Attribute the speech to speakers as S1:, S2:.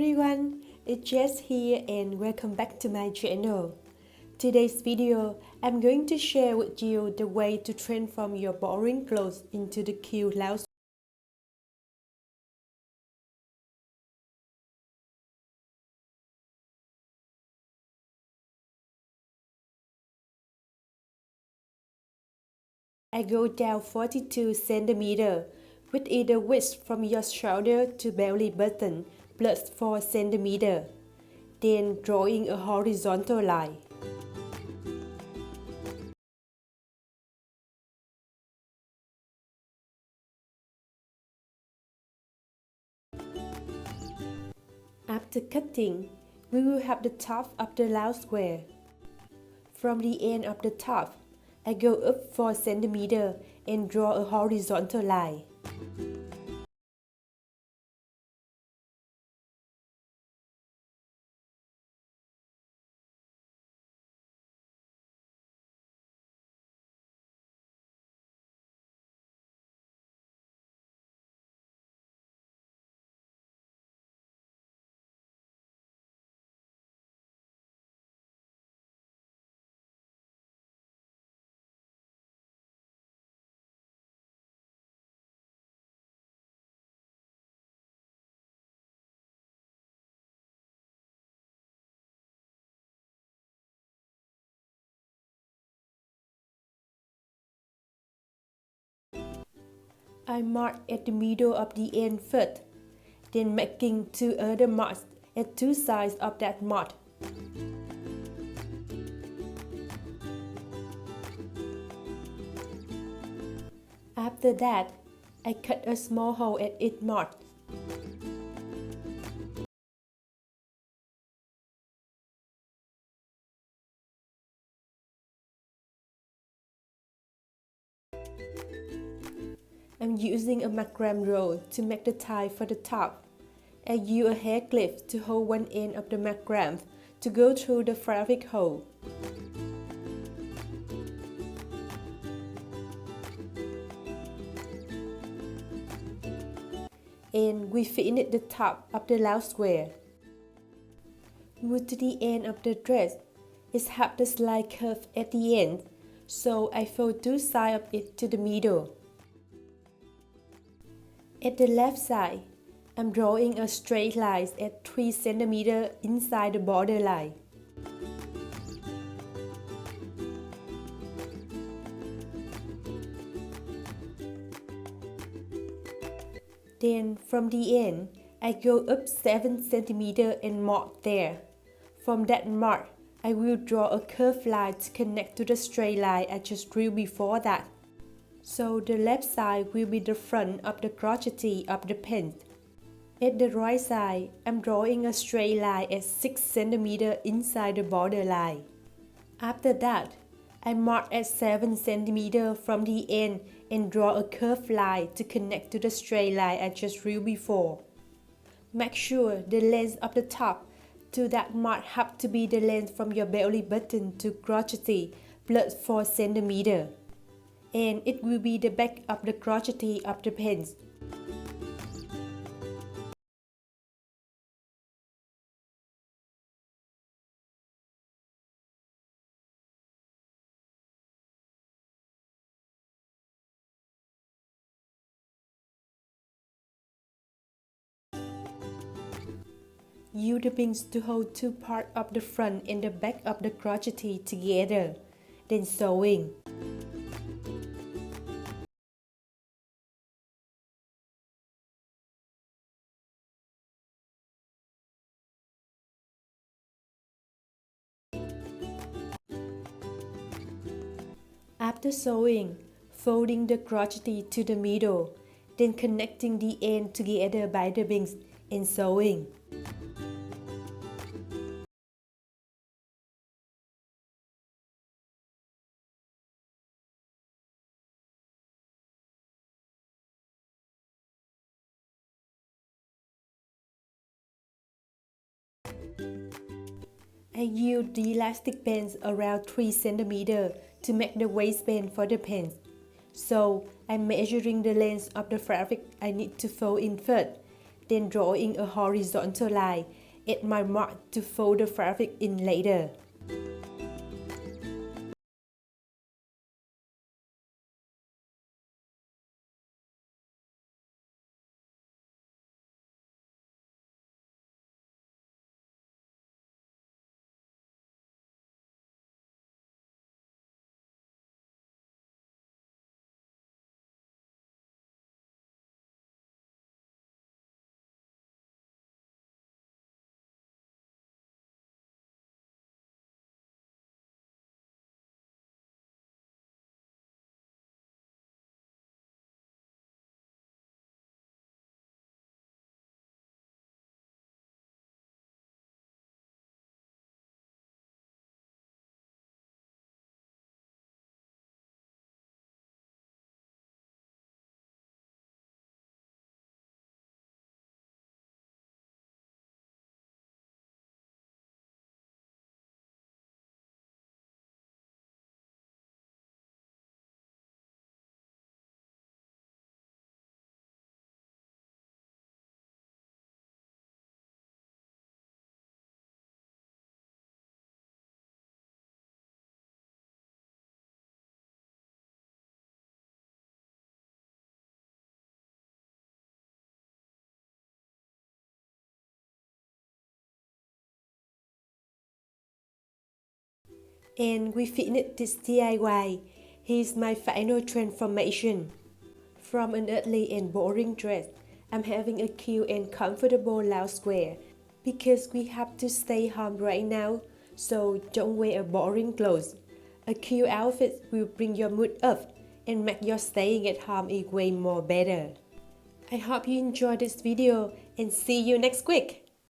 S1: everyone, it's Jess here and welcome back to my channel. Today's video, I'm going to share with you the way to transform your boring clothes into the cute lounge. I go down 42 cm, with the width from your shoulder to belly button plus 4 cm. Then drawing a horizontal line. After cutting, we will have the top of the lounge square. From the end of the top, I go up 4 cm and draw a horizontal line. I mark at the middle of the end first, then making two other marks at two sides of that mark. After that, I cut a small hole at each mark. I'm using a macrame roll to make the tie for the top. I use a hair clip to hold one end of the macrame to go through the fabric hole. And we finish the top of the lounge square. Move to the end of the dress. It has the slight curve at the end, so I fold two sides of it to the middle. At the left side, I'm drawing a straight line at 3 cm inside the border line. Then from the end, I go up 7 cm and mark there. From that mark, I will draw a curved line to connect to the straight line I just drew before that. So the left side will be the front of the crochet of the pants. At the right side, I'm drawing a straight line at 6 cm inside the border line. After that, I mark at 7 cm from the end and draw a curved line to connect to the straight line I just drew before. Make sure the length of the top to that mark have to be the length from your belly button to crochet plus 4 cm. And it will be the back of the crochet of the pants. Use the pins to hold two parts of the front and the back of the crochet together, then sewing. After sewing, folding the crochet to the middle, then connecting the end together by the pins and sewing. I use the elastic bands around 3 cm to make the waistband for the pants. So I'm measuring the length of the fabric I need to fold in first, then drawing a horizontal line at my mark to fold the fabric in later. And we finished this DIY. Here's my final transformation. From an ugly and boring dress, I'm having a cute and comfortable loungewear because we have to stay home right now, so don't wear boring clothes. A cute outfit will bring your mood up and make your staying at home way more better. I hope you enjoyed this video and see you next week.